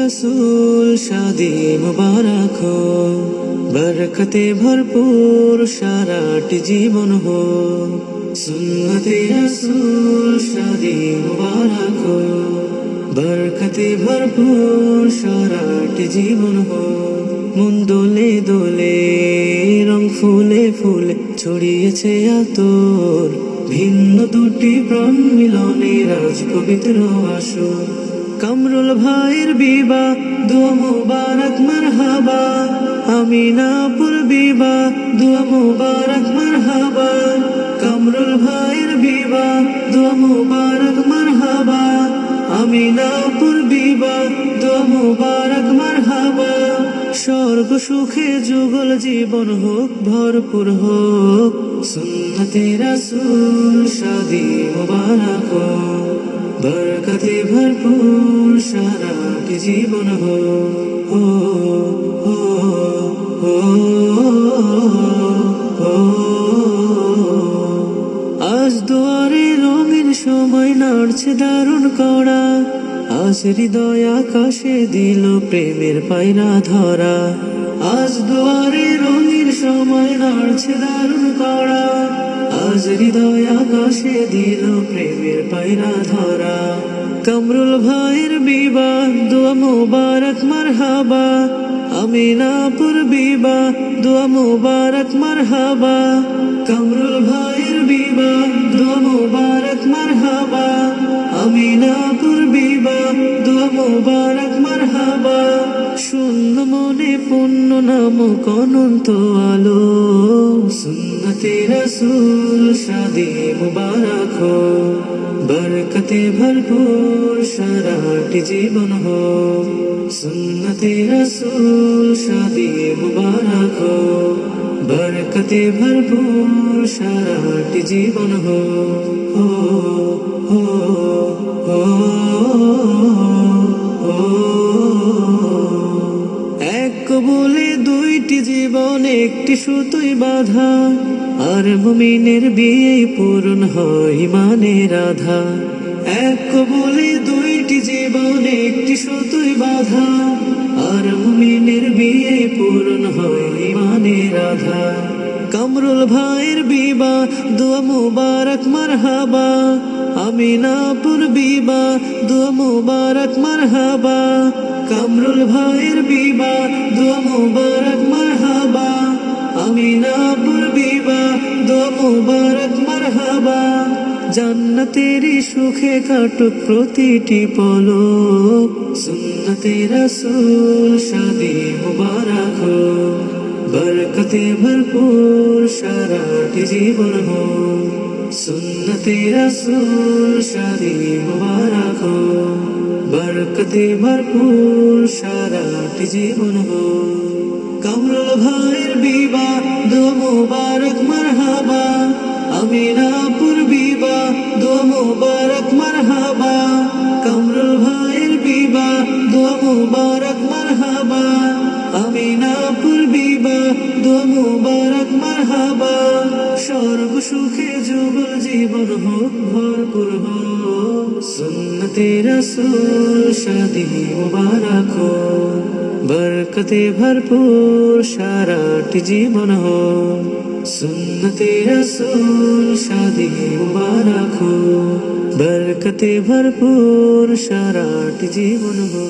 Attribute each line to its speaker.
Speaker 1: रसूल शादी मुबारक हो, बरकते भरपूर साराटी जीवन हो। सुन्नते रसूल शादी मुबारक हो, बरकते भरपूर साराटी जीवन हो। মন দোলে দোলে রং ফুলে ফুলে ছড়িয়েছে আতর, ভিন্ন দুটি প্রাণ মিলনে রাজ পবিত্র আসর। কামরুল ভাইয়ের বিবাহ দুয়া মুবারক মারহাবা, আমিনাপুর বিবাহ দুয়া মুবারক মারহাবা। কামরুল ভাইয়ের বিবাহ দুয়া মুবারক মারহাবা, আমিনাপুর বিবাহ দুয়া মুবারক মারহাবা। স্বর্গ সুখে যুগল জীবন হোক ভরপুর হোক, সুন্নতে রাসূল শাদি মুবারক हो, बरकते भरपूर साराटी जीवन हो। আজ দুয়ারে রঙিন সময় নাড়ছে দারুণ কড়া, আজ হৃদয় আকাশে দিল প্রেমের পায়রা ধরা। আজ দুয়ারে রঙিন সময় নাড়ছে দারুণ কড়া, আজ হৃদয় আকাশে দিল প্রেমের পায়রা ধরা। কামরুল ভাইয়ের বিবাহ দুয়া মুবারক মারহাবা, আমিনাপুর বিবাহ দুয়া মুবারক মারহাবা। কামরুল ভাইয়ের বিবাহ দুয়া মুবারক মারহাবা, আমিনাপুর বিবাহ দুয়া মুবারক মারহাবা। শূন্য মনে পূর্ণ নামক অনন্ত আলো, সুন্নতে রাসূল শাদি মুবারক हो, बरकते भरपूर साराटी जीवन हो। सुन्नते रसूल शादी मुबारक हो, बरकते भरपूर साराटी जीवन हो। এক কবুলে দুইটি জীবন একটি সুতোয় বাঁধা, আর মুমিনের বিয়ে পূরণ হয় ইমানের আধা। এক কবুলে দুইটি জীবন একটি সুতোয় বাঁধা, আর মুমিনের বিয়ে পূরণ হয় ইমানের আধা। কামরুল ভাইয়ের বিবাহ দুয়া মুবারক মারহাবা, আমিনাপুর বিবাহ দুয়া মুবারক মারহাবা। কামরুল ভাইয়ের বিবাহ দুয়া মুবারক মারহাবা, আমিনাপুর বিবাহ দুয়া মুবারক মারহাবা। জান্নাতেরি সুখে কাটুক প্রতিটি পলক, সুন্নতে রাসূল শাদি মুবারক हो, बरकते भरपूर साराटी जीवन हो। सुन्नते रसूल शादी मुबारक हो, बरकते भरपूर साराटी जीवन हो। কামরুল ভাইয়ের বিবাহ দুয়া মুবারক মারহাবা, আমিনাপুর বিবাহ দুয়া মুবারক মারহাবা। কামরুল ভাইয়ের বিবাহ দুয়া মুবারক মারহাবা, আমিনাপুর বিবাহ দুয়া মুবারক মারহাবা। স্বর্গ সুখে যুগল জীবন হোক ভরপুর হোক, সুন্নতে রাসূল শাদি মুবারক हो, बरकते भरपूर साराटी जीवन हो। सुन्नते रसूल शादी मुबारक हो, बरकते भरपूर साराटी जीवन हो।